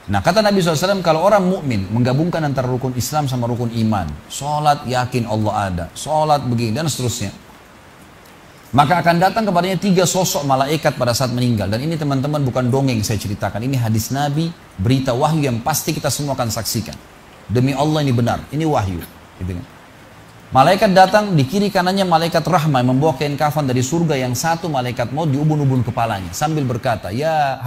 Nah kata Nabi SAW, kalau orang mukmin menggabungkan antara rukun Islam sama rukun iman, sholat yakin Allah ada, sholat begini dan seterusnya, maka akan datang kepadanya 3 sosok malaikat pada saat meninggal. Dan ini teman-teman bukan dongeng saya ceritakan, ini hadis Nabi, berita wahyu yang pasti kita semua akan saksikan. Demi Allah ini benar, ini wahyu. Gitu kan? Malaikat datang, di kiri kanannya malaikat rahmah yang membawa kain kafan dari surga, yang satu malaikat maut di ubun-ubun kepalanya sambil berkata, ya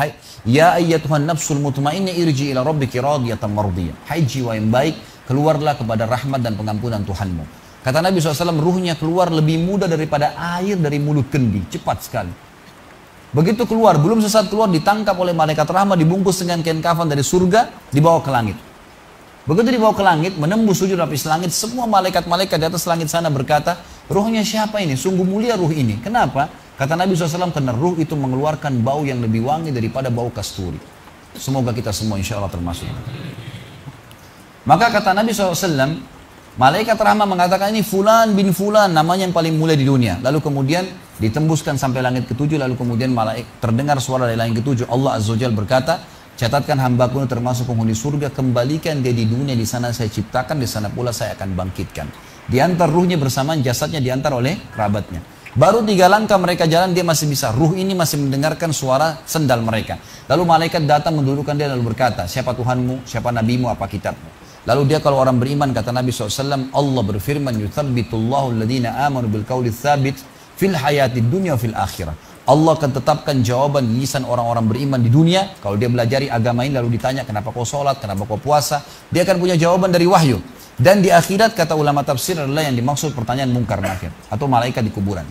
ayyatuhan nafsul mutmainnah irji ila rabbiki radiyatan mardiyah. Hai jiwa yang baik, keluarlah kepada rahmat dan pengampunan Tuhanmu. Kata Nabi SAW, ruhnya keluar lebih mudah daripada air dari mulut kendi, cepat sekali. Begitu keluar, belum sesaat keluar ditangkap oleh malaikat rahmah, dibungkus dengan kain kafan dari surga, dibawa ke langit. Begitu dibawa ke langit, menembus 7 lapis langit, semua malaikat-malaikat di atas langit sana berkata, ruhnya siapa ini? Sungguh mulia ruh ini. Kenapa? Kata Nabi SAW, karena ruh itu mengeluarkan bau yang lebih wangi daripada bau kasturi. Semoga kita semua insya Allah termasuk. Maka kata Nabi SAW, malaikat rahmah mengatakan ini Fulan bin Fulan, namanya yang paling mulia di dunia. Lalu kemudian ditembuskan sampai langit ke-7, lalu kemudian terdengar suara dari langit ke-7. Allah Azza wa Jalla berkata, catatkan hambaku ini termasuk penghuni surga, kembalikan dia di dunia, di sana saya ciptakan, di sana pula saya akan bangkitkan. Diantar ruhnya bersamaan jasadnya diantar oleh kerabatnya. Baru 3 langkah mereka jalan, dia masih bisa, ruh ini masih mendengarkan suara sendal mereka. Lalu malaikat datang mendudukkan dia lalu berkata, siapa Tuhanmu, siapa nabimu, apa kitabmu. Lalu dia kalau orang beriman, kata Nabi SAW, Allah berfirman, yuthabbitullahu alladhina amanu bil qawli tsabit fil hayatid dunya fil akhirah. Allah akan tetapkan jawaban lisan orang-orang beriman di dunia. Kalau dia belajari agama ini lalu ditanya kenapa kau sholat, kenapa kau puasa, dia akan punya jawaban dari wahyu. Dan di akhirat kata ulama tafsir adalah yang dimaksud pertanyaan mungkar nakir atau malaikat di kuburan.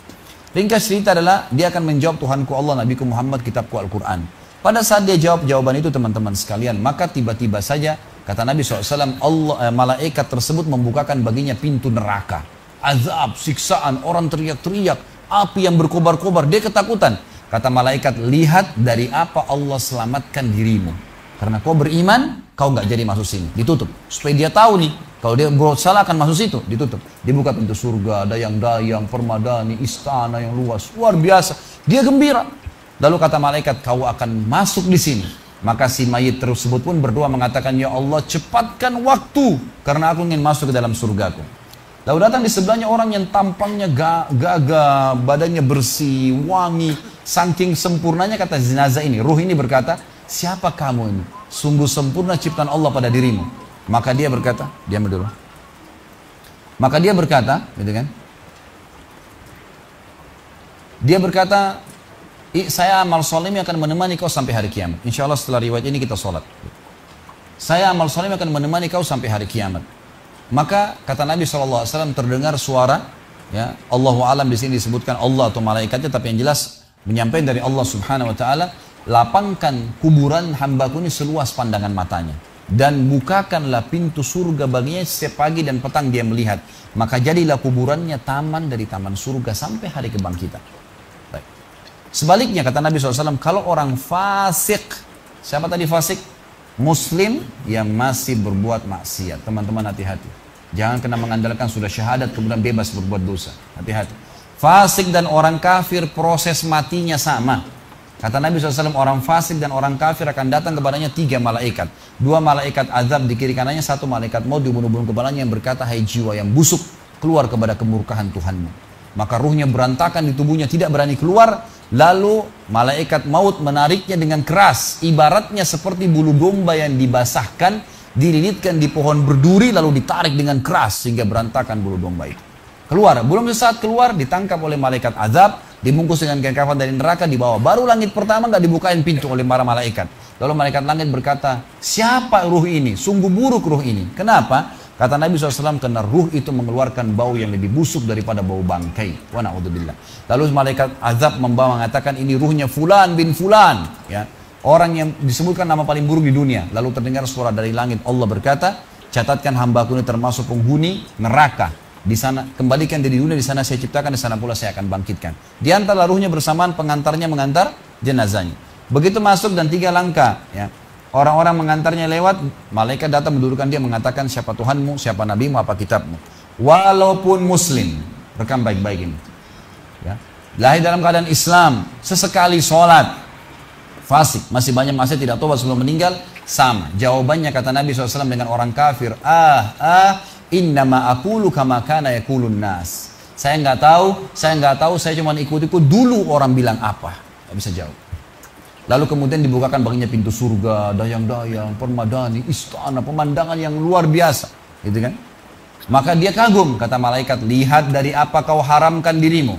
Ringkas cerita adalah dia akan menjawab, Tuhanku Allah, Nabiku Muhammad, kitabku Al-Quran. Pada saat dia jawab jawaban itu teman-teman sekalian, maka tiba-tiba saja kata Nabi SAW, malaikat tersebut membukakan baginya pintu neraka. Azab, siksaan, orang teriak-teriak, api yang berkobar-kobar, dia ketakutan. Kata malaikat, lihat dari apa Allah selamatkan dirimu. Karena kau beriman, kau nggak jadi masuk sini. Ditutup. Supaya dia tahu nih, kalau dia berbuat salah akan masuk situ. Ditutup. Dibuka pintu surga, dayang-dayang, permadani, istana yang luas. Luar biasa. Dia gembira. Lalu kata malaikat, kau akan masuk di sini. Maka si mayit tersebut pun berdoa mengatakan, ya Allah cepatkan waktu, karena aku ingin masuk ke dalam surgaku. Lalu datang di sebelahnya orang yang tampangnya gagah, badannya bersih, wangi, saking sempurnanya kata jenazah ini. Ruh ini berkata, siapa kamu ini? Sungguh sempurna ciptaan Allah pada dirimu. Maka dia berkata, diam dulu. Maka dia berkata, gitu kan? Dia berkata, saya amal soleh akan menemani kau sampai hari kiamat. Insya Allah setelah riwayat ini kita sholat. Saya amal soleh akan menemani kau sampai hari kiamat. Maka kata Nabi SAW terdengar suara, ya Allahu alam di sini disebutkan Allah atau malaikatnya, tapi yang jelas menyampaikan dari Allah Subhanahu Wa Taala, lapangkan kuburan hambaku ini seluas pandangan matanya dan bukakanlah pintu surga baginya setiap pagi dan petang dia melihat. Maka jadilah kuburannya taman dari taman surga sampai hari kebangkitan. Baik. Sebaliknya kata Nabi SAW, kalau orang fasik, siapa tadi fasik? Muslim yang masih berbuat maksiat. Teman-teman hati-hati. Jangan kena mengandalkan sudah syahadat kemudian bebas berbuat dosa. Hati-hati. Fasik dan orang kafir proses matinya sama. Kata Nabi SAW, orang fasik dan orang kafir akan datang kepadanya 3 malaikat. 2 malaikat azab di kiri kanannya, 1 malaikat maut di ubun-ubun kepalanya yang berkata, hai jiwa yang busuk, keluar kepada kemurkaan Tuhanmu. Maka ruhnya berantakan di tubuhnya, tidak berani keluar. Lalu malaikat maut menariknya dengan keras, ibaratnya seperti bulu domba yang dibasahkan, dililitkan di pohon berduri, lalu ditarik dengan keras sehingga berantakan bulu domba itu. Keluar, belum sesaat keluar ditangkap oleh malaikat azab, dibungkus dengan kain kafan dari neraka, dibawa. Baru langit pertama nggak dibukain pintu oleh para malaikat. Lalu malaikat langit berkata, siapa ruh ini? Sungguh buruk ruh ini. Kenapa? Kata Nabi SAW, karena ruh itu mengeluarkan bau yang lebih busuk daripada bau bangkai. Wa na'udzubillah. Lalu malaikat azab membawa mengatakan, ini ruhnya Fulan bin Fulan. Ya. Orang yang disebutkan nama paling buruk di dunia. Lalu terdengar suara dari langit. Allah berkata, catatkan hambaku ini termasuk penghuni neraka. Di sana, kembalikan dia di dunia, di sana saya ciptakan, di sana pula saya akan bangkitkan. Di antara ruhnya bersamaan pengantarnya mengantar jenazahnya. Begitu masuk dan 3 langkah. Ya. Orang-orang mengantarnya lewat, malaikat datang mendudukkan dia mengatakan siapa Tuhanmu, siapa nabimu, apa kitabmu. Walaupun muslim, rekam baik-baik ini. Ya. Lahir dalam keadaan Islam, sesekali sholat, fasik, masih banyak masih tidak tobat sebelum meninggal, Sama. Jawabannya kata Nabi SAW dengan orang kafir, innama aqulu kama kana yaqulun nas. Saya nggak tahu, saya cuma ikut-ikut dulu orang bilang apa. Nggak bisa jawab. Lalu kemudian dibukakan baginya pintu surga, dayang-dayang, permadani, istana, pemandangan yang luar biasa. Gitu kan? Maka dia kagum, kata malaikat, lihat dari apa kau haramkan dirimu.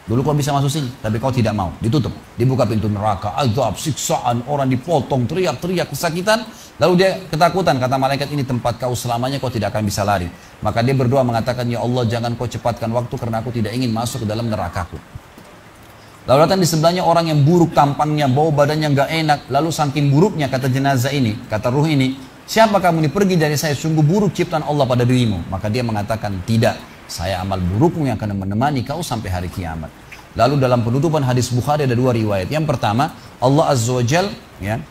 Dulu kau bisa masuk sini, tapi kau tidak mau. Ditutup, dibuka pintu neraka, azab, siksaan, orang dipotong, teriak-teriak, kesakitan. Lalu dia ketakutan, kata malaikat, ini tempat kau selamanya, kau tidak akan bisa lari. Maka dia berdoa mengatakan, ya Allah jangan kau cepatkan waktu karena aku tidak ingin masuk ke dalam nerakaku. Lalu datang di sebelahnya orang yang buruk tampangnya, bau badannya nggak enak. Lalu saking buruknya kata jenazah ini, kata ruh ini, siapa kamu ini, pergi dari saya, sungguh buruk ciptaan Allah pada dirimu. Maka dia mengatakan, tidak, saya amal burukmu yang akan menemani kau sampai hari kiamat. Lalu dalam penutupan hadis Bukhari ada dua riwayat. Yang pertama, Allah Azza wa Jal ya,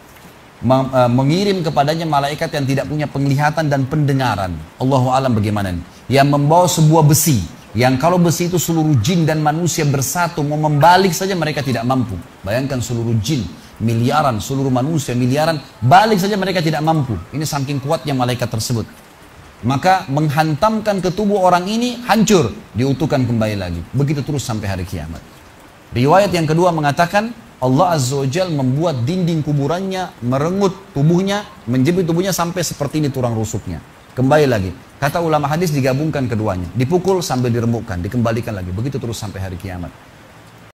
mengirim kepadanya malaikat yang tidak punya penglihatan dan pendengaran. Allahu alam bagaimana ini. Yang membawa sebuah besi. Yang kalau besi itu seluruh jin dan manusia bersatu, mau membalik saja mereka tidak mampu. Bayangkan seluruh jin, miliaran, seluruh manusia miliaran, balik saja mereka tidak mampu. Ini saking kuatnya malaikat tersebut. Maka menghantamkan ke tubuh orang ini, hancur, diutuhkan kembali lagi. Begitu terus sampai hari kiamat. Riwayat yang kedua mengatakan, Allah Azza wa Jal membuat dinding kuburannya merengut tubuhnya, menjepit tubuhnya sampai seperti ini tulang rusuknya. Kembali lagi. Kata ulama hadis digabungkan keduanya. Dipukul sambil diremukkan, dikembalikan lagi. Begitu terus sampai hari kiamat.